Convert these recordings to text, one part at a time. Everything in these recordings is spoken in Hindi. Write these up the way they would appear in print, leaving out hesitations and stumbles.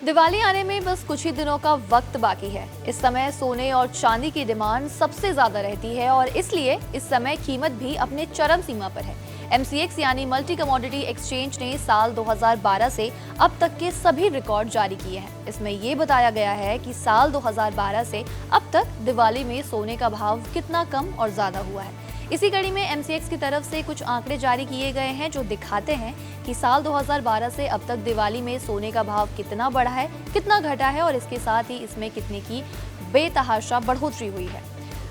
दिवाली आने में बस कुछ ही दिनों का वक्त बाकी है। इस समय सोने और चांदी की डिमांड सबसे ज्यादा रहती है और इसलिए इस समय कीमत भी अपने चरम सीमा पर है। MCX यानी मल्टी कमोडिटी एक्सचेंज ने साल 2012 से अब तक के सभी रिकॉर्ड जारी किए हैं। इसमें ये बताया गया है कि साल 2012 से अब तक दिवाली में सोने का भाव कितना कम और ज्यादा हुआ है। इसी कड़ी में MCX की तरफ से कुछ आंकड़े जारी किए गए हैं जो दिखाते हैं कि साल 2012 से अब तक दिवाली में सोने का भाव कितना बढ़ा है, कितना घटा है और इसके साथ ही इसमें कितने की बेतहाशा बढ़ोतरी हुई है।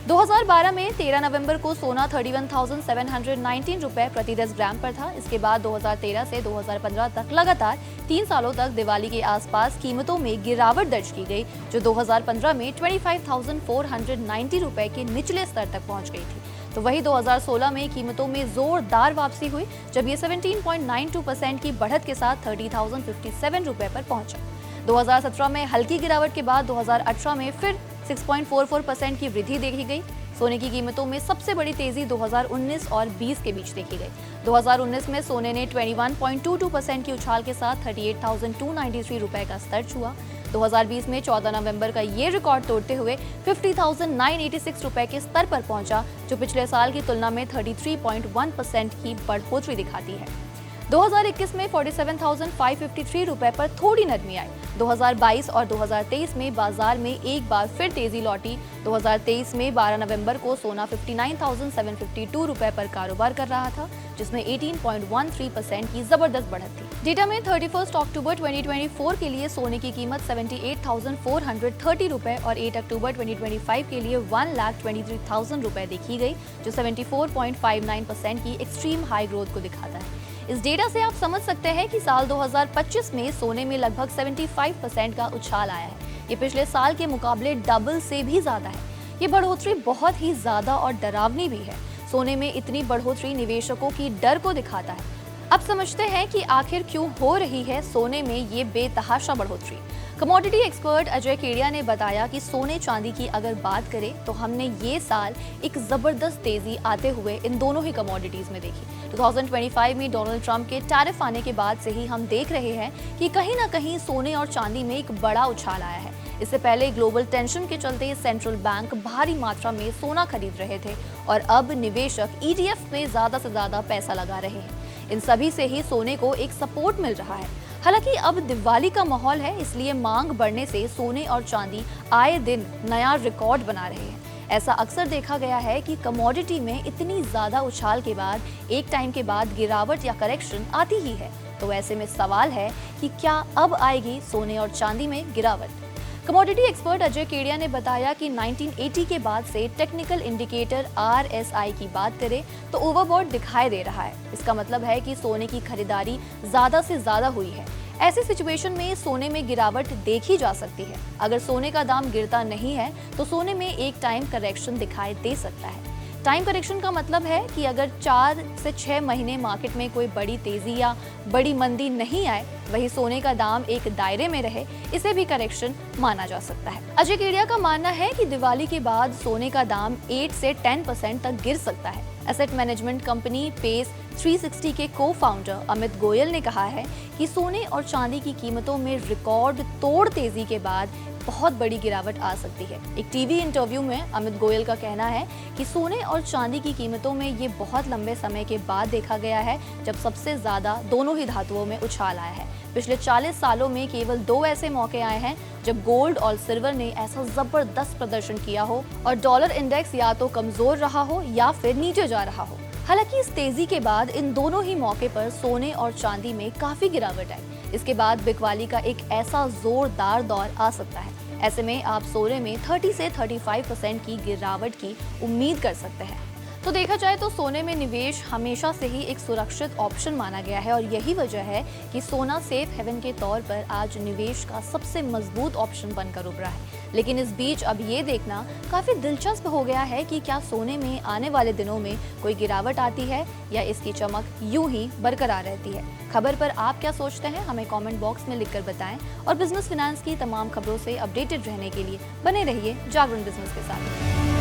2012 में 13 नवंबर को सोना 31,719 रुपए प्रति 10 ग्राम पर था। इसके बाद 2013 से 2015 तक लगातार 3 सालों तक दिवाली के आसपास कीमतों में गिरावट दर्ज की गई, जो 2015 में 25,490 रुपए के निचले स्तर तक पहुंच गई थी। तो वही 2016 में कीमतों में जोरदार वापसी हुई, जब ये 17.92% की बढ़त के साथ 30,057 रुपए पर पहुंचा। 2017 में हल्की गिरावट के बाद 2018 में फिर 6.44% की वृद्धि देखी गई। सोने की कीमतों में सबसे बड़ी तेजी 2019 और 20 के बीच देखी गई। 2019 में सोने ने 21.22% की उछाल के साथ 38,293 रुपए का स्तर छुआ। 2020 में 14 नवंबर का ये रिकॉर्ड तोड़ते हुए 50,986 रुपए के स्तर पर पहुंचा, जो पिछले साल की तुलना में 33.1% की बढ़ोतरी दिखाती है। 2021 में 47,553 रुपए पर थोड़ी नरमी आई। 2022 और 2023 में बाजार में एक बार फिर तेजी लौटी। 2023 में 12 नवंबर को सोना 59,752 रुपए पर कारोबार कर रहा था, जिसमें 18.13% की जबरदस्त बढ़त थी। डेटा में 31 अक्टूबर 2024 के लिए सोने की कीमत 78,430 रुपए और 8 अक्टूबर 2025 के लिए 1,23,000 रुपए देखी गई, जो 74.59% की एक्सट्रीम हाई ग्रोथ को दिखाता है। इस डेटा से आप समझ सकते हैं कि साल 2025 में सोने में लगभग 75% का उछाल आया है। ये पिछले साल के मुकाबले डबल से भी ज्यादा है। ये बढ़ोतरी बहुत ही ज्यादा और डरावनी भी है। सोने में इतनी बढ़ोतरी निवेशकों की डर को दिखाता है। अब समझते हैं कि आखिर क्यों हो रही है सोने में ये बेतहाशा बढ़ोतरी। कमोडिटी एक्सपर्ट अजय केडिया ने बताया कि सोने चांदी की अगर बात करें तो हमने ये साल एक जबरदस्त तेजी आते हुए इन दोनों ही कमोडिटीज में देखी। 2025 में डोनाल्ड ट्रंप के टैरिफ आने के बाद से ही हम देख रहे हैं कि कहीं ना कहीं सोने और चांदी में एक बड़ा उछाल आया है। इससे पहले ग्लोबल टेंशन के चलते सेंट्रल बैंक भारी मात्रा में सोना खरीद रहे थे और अब निवेशक ETF में ज्यादा से ज्यादा पैसा लगा रहे हैं। इन सभी से ही सोने को एक सपोर्ट मिल रहा है। हालांकि अब दिवाली का माहौल है, इसलिए मांग बढ़ने से सोने और चांदी आए दिन नया रिकॉर्ड बना रहे हैं। ऐसा अक्सर देखा गया है कि कमोडिटी में इतनी ज्यादा उछाल के बाद एक टाइम के बाद गिरावट या करेक्शन आती ही है। तो ऐसे में सवाल है कि क्या अब आएगी सोने और चांदी में गिरावट। कमोडिटी एक्सपर्ट अजय केडिया ने बताया कि 1980 के बाद से टेक्निकल इंडिकेटर RSI की बात करें तो ओवरबॉट दिखाई दे रहा है। इसका मतलब है कि सोने की खरीदारी ज्यादा से ज्यादा हुई है। ऐसी सिचुएशन में सोने में गिरावट देखी जा सकती है। अगर सोने का दाम गिरता नहीं है तो सोने में एक टाइम करेक्शन दिखाई दे सकता है। टाइम करेक्शन का मतलब है कि अगर 4 से 6 महीने मार्केट में कोई बड़ी तेजी या बड़ी मंदी नहीं आए, वही सोने का दाम एक दायरे में रहे, इसे भी करेक्शन माना जा सकता है। अजय केडिया का मानना है कि दिवाली के बाद सोने का दाम 8 से 10% तक गिर सकता है। एसेट मैनेजमेंट कंपनी पेस 360 के को-फाउंडर अमित गोयल ने कहा है कि सोने और चांदी की कीमतों में रिकॉर्ड तोड़ तेजी के बाद बहुत बड़ी गिरावट आ सकती है। एक टीवी इंटरव्यू में अमित गोयल का कहना है कि सोने और चांदी की कीमतों में ये बहुत लंबे समय के बाद देखा गया है जब सबसे ज्यादा दोनों ही धातुओं में उछाल आया है। पिछले 40 सालों में केवल 2 ऐसे मौके आए हैं जब गोल्ड और सिल्वर ने ऐसा जबरदस्त प्रदर्शन किया हो और डॉलर इंडेक्स या तो कमजोर रहा हो या फिर नीचे जा रहा हो। हालांकि इस तेजी के बाद इन दोनों ही मौके पर सोने और चांदी में काफी गिरावट आई। इसके बाद बिकवाली का एक ऐसा जोरदार दौर आ सकता है। ऐसे में आप सोने में 30 से 35% की गिरावट की उम्मीद कर सकते हैं। तो देखा जाए तो सोने में निवेश हमेशा से ही एक सुरक्षित ऑप्शन माना गया है और यही वजह है कि सोना सेफ हेवन के तौर पर आज निवेश का सबसे मजबूत ऑप्शन बनकर उभरा है। लेकिन इस बीच अब ये देखना काफी दिलचस्प हो गया है कि क्या सोने में आने वाले दिनों में कोई गिरावट आती है या इसकी चमक यूं ही बरकरार रहती है। खबर पर आप क्या सोचते हैं, हमें कमेंट बॉक्स में लिखकर बताएं और बिजनेस फिनेंस की तमाम खबरों से अपडेटेड रहने के लिए बने रहिए जागरण बिजनेस के साथ।